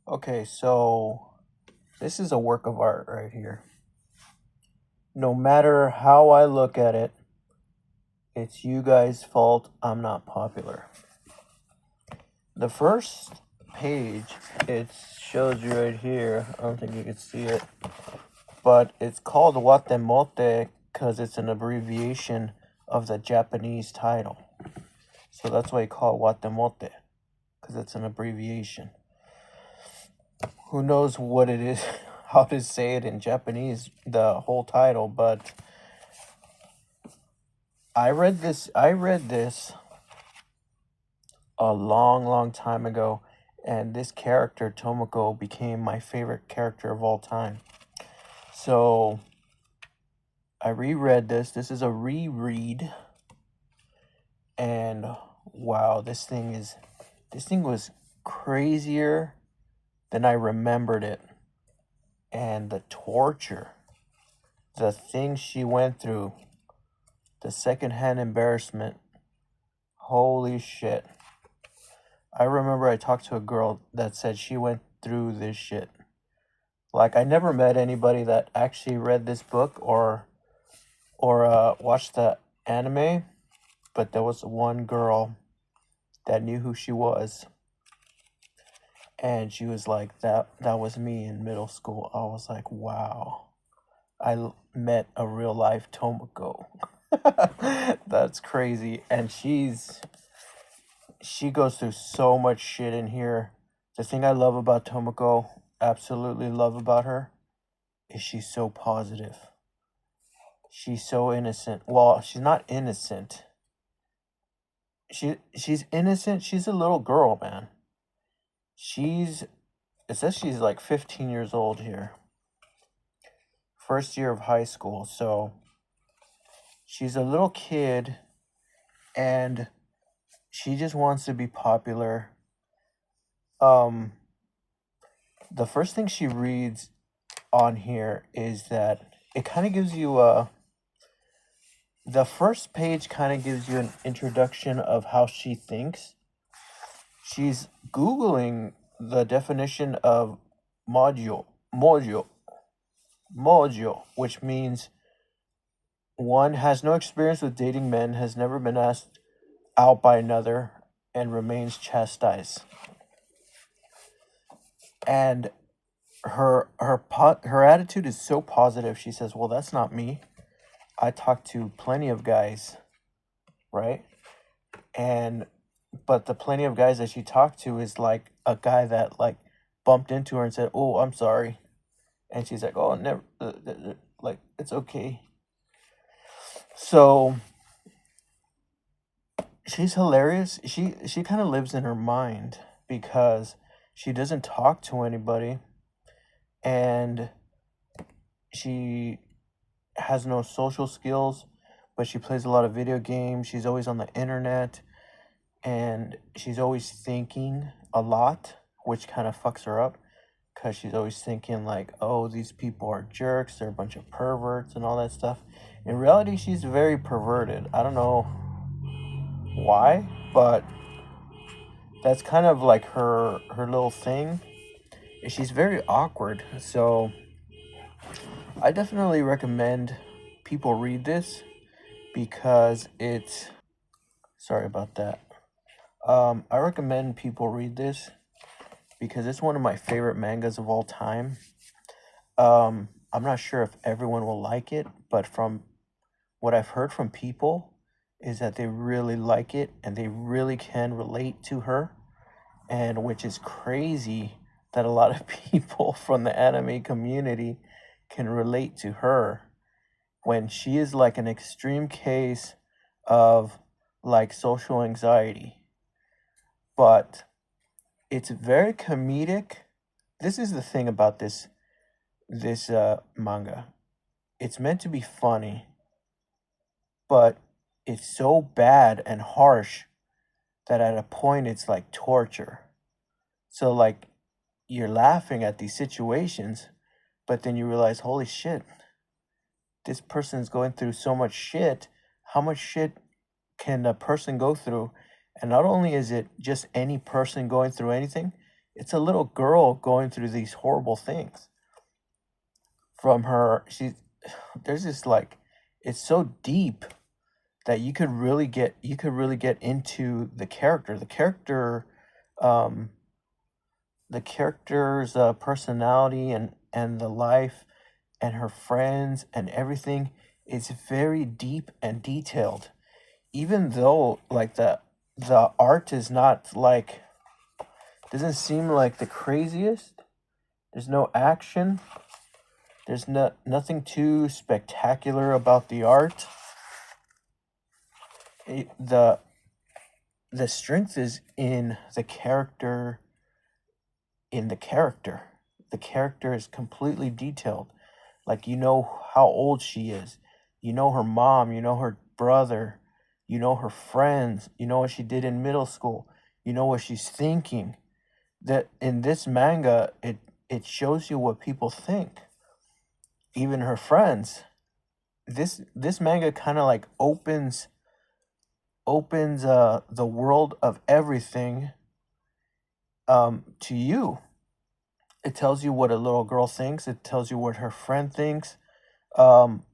Okay, so this is a work of art right here. No matter how I look at it, it's you guys' fault I'm not popular. The first page, it shows you right here. I don't think you can see it, but it's called Watamote because it's an abbreviation of the Japanese title. So that's why I call it Watamote, because it's an abbreviation. Who knows what it is, how to say it in Japanese, the whole title, but I read this a long, long time ago, and this character, Tomoko, became my favorite character of all time. So I reread this. This is a reread, and wow, this thing was crazier than I remembered it. And the torture, the things she went through, the secondhand embarrassment. Holy shit. I remember I talked to a girl that said she went through this shit. Like, I never met anybody that actually read this book or watched the anime, but there was one girl that knew who she was, and she was like, that was me in middle school. I was like, wow, met a real life Tomoko. That's crazy. And she goes through so much shit in here. The thing I love about Tomoko, absolutely love about her, is she's so positive. She's so innocent. Well, she's not innocent. She's innocent. She's a little girl, man. She's it says she's like 15 years old here. First year of high school. So she's a little kid and she just wants to be popular. Um the first thing she reads on here is that it kind of gives you a the first page kind of gives you an introduction of how she thinks. She's googling the definition of module module module, which means one has no experience with dating men, has never been asked out by another, and remains chastised. And her attitude is so positive. She says, "Well, that's not me. I talk to plenty of guys, right? And but the plenty of guys that she talked to is like a guy that like bumped into her and said, "Oh, I'm sorry," and she's like, "Oh, never, like it's okay." So she's hilarious. She kind of lives in her mind because she doesn't talk to anybody, and she has no social skills, but she plays a lot of video games. She's always on the internet, and she's always thinking a lot, which kind of fucks her up because she's always thinking like, "Oh, these people are jerks. They're a bunch of perverts and all that stuff." In reality, she's very perverted. I don't know why, but that's kind of like her little thing. She's very awkward, so I definitely recommend people read this because it's sorry about that. I recommend people read this because it's one of my favorite mangas of all time. I'm not sure if everyone will like it, but from what I've heard from people is that they really like it and they really can relate to her, and which is crazy that a lot of people from the anime community can relate to her when she is like an extreme case of like social anxiety. But it's very comedic. This is the thing about this manga. It's meant to be funny, but it's so bad and harsh that at a point it's like torture. So like you're laughing at these situations, but then you realize, holy shit, this person is going through so much shit. How much shit can a person go through? And not only is it just any person going through anything, It's a little girl going through these horrible things. From her, there's this like, it's so deep that you could really get into the character. Um, the character's personality and the life and her friends and everything is very deep and detailed. Even though like the art is not like, doesn't seem like the craziest. There's no action. There's nothing too spectacular about the art. It, the strength is in the character. In the character, the character is completely detailed. Like, you know how old she is. You know her mom. You know her brother. You know her friends. You know what she did in middle school. You know what she's thinking. That in this manga, it shows you what people think. Even her friends. This manga kind of like opens the world of everything to you. It tells you what a little girl thinks. It tells you what her friend thinks. Um,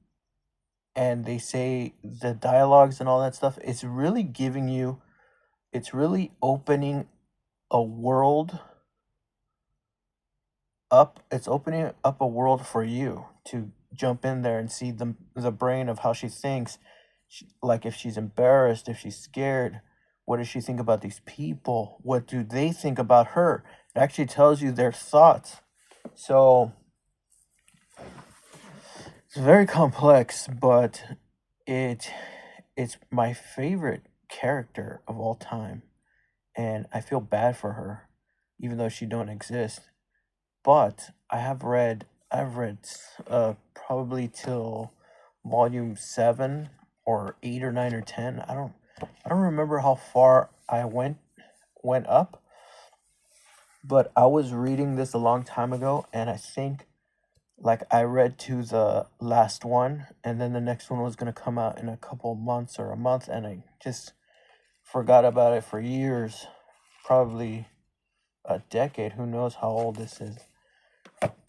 and they say the dialogues and all that stuff. It's really giving you. It's really opening a world up. It's opening up a world for you to jump in there and see the brain of how she thinks. Like if she's embarrassed, if she's scared, what does she think about these people? What do they think about her? It actually tells you their thoughts. So it's very complex, but it it's my favorite character of all time, and I feel bad for her, even though she don't exist. But I've read probably till volume 7 or 8 or 9 or 10. I don't remember how far I went up, but I was reading this a long time ago, and I think like I read to the last one, and then the next one was gonna come out in a couple months or a month, and I just forgot about it for years, probably a decade. Who knows how old this is?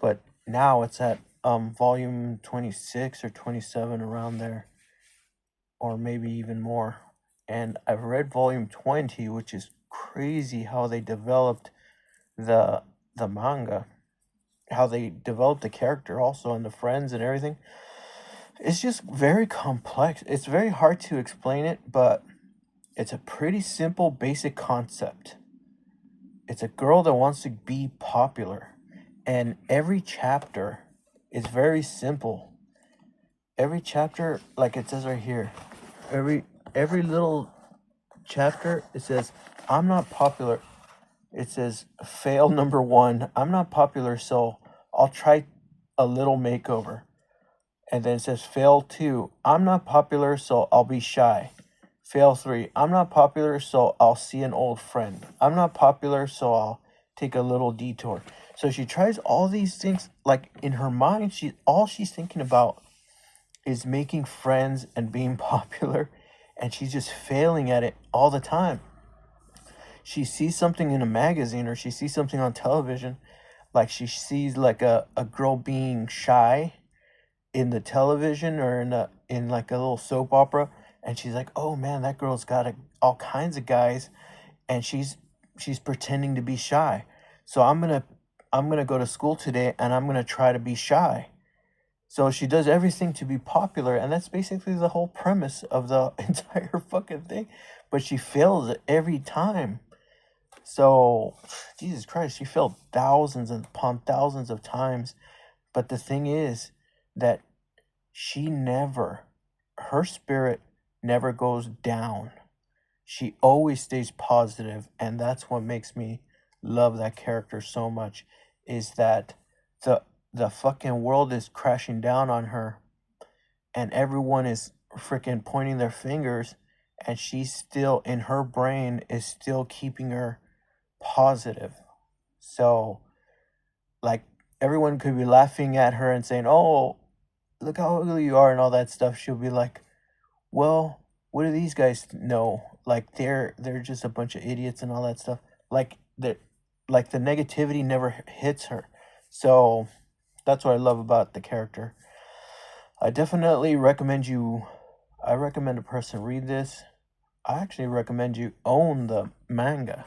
But now it's at volume 26 or 27, around there, or maybe even more. And I've read volume 20, which is crazy how they developed the manga, how they developed the character also, and the friends and everything. It's just very complex. It's very hard to explain it, but it's a pretty simple basic concept. It's a girl that wants to be popular, and every chapter is very simple. Every chapter, like it says right here, every every little chapter, it says, I'm not popular. It says, fail number 1, I'm not popular, so I'll try a little makeover. And then it says, fail 2, I'm not popular, so I'll be shy. Fail 3, I'm not popular, so I'll see an old friend. I'm not popular, so I'll take a little detour. So she tries all these things, like in her mind, all she's thinking about is making friends and being popular, and she's just failing at it all the time. She sees something in a magazine, or she sees something on television, like she sees like a girl being shy in the television, or in like a little soap opera, and she's like, oh man, that girl's got all kinds of guys, and she's pretending to be shy. So I'm gonna go to school today, and I'm gonna try to be shy. So she does everything to be popular, and that's basically the whole premise of the entire fucking thing. But she fails every time. So, Jesus Christ, she failed thousands upon thousands of times. But the thing is that she never, her spirit never goes down. She always stays positive, and that's what makes me love that character so much, is that the the fucking world is crashing down on her, and everyone is freaking pointing their fingers, and she's still, in her brain, is still keeping her positive. So, like, everyone could be laughing at her and saying, oh, look how ugly you are and all that stuff. She'll be like, well, what do these guys know? Like, they're just a bunch of idiots and all that stuff. Like, like the negativity never hits her. So that's what I love about the character. I definitely recommend you. I recommend a person read this. I actually recommend you own the manga.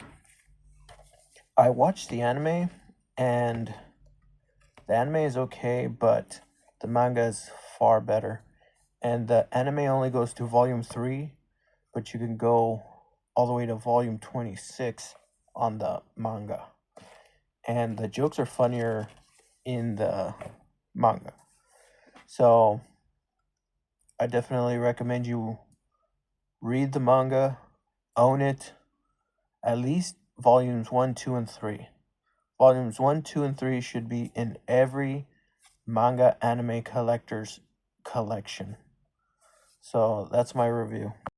I watched the anime, and the anime is okay, but the manga is far better. And the anime only goes to volume 3, but you can go all the way to volume 26 on the manga. And the jokes are funnier in the manga. So I definitely recommend you read the manga, own it, at least volumes 1, 2, and 3. Volumes 1, 2, and 3 should be in every manga anime collector's collection. So that's my review.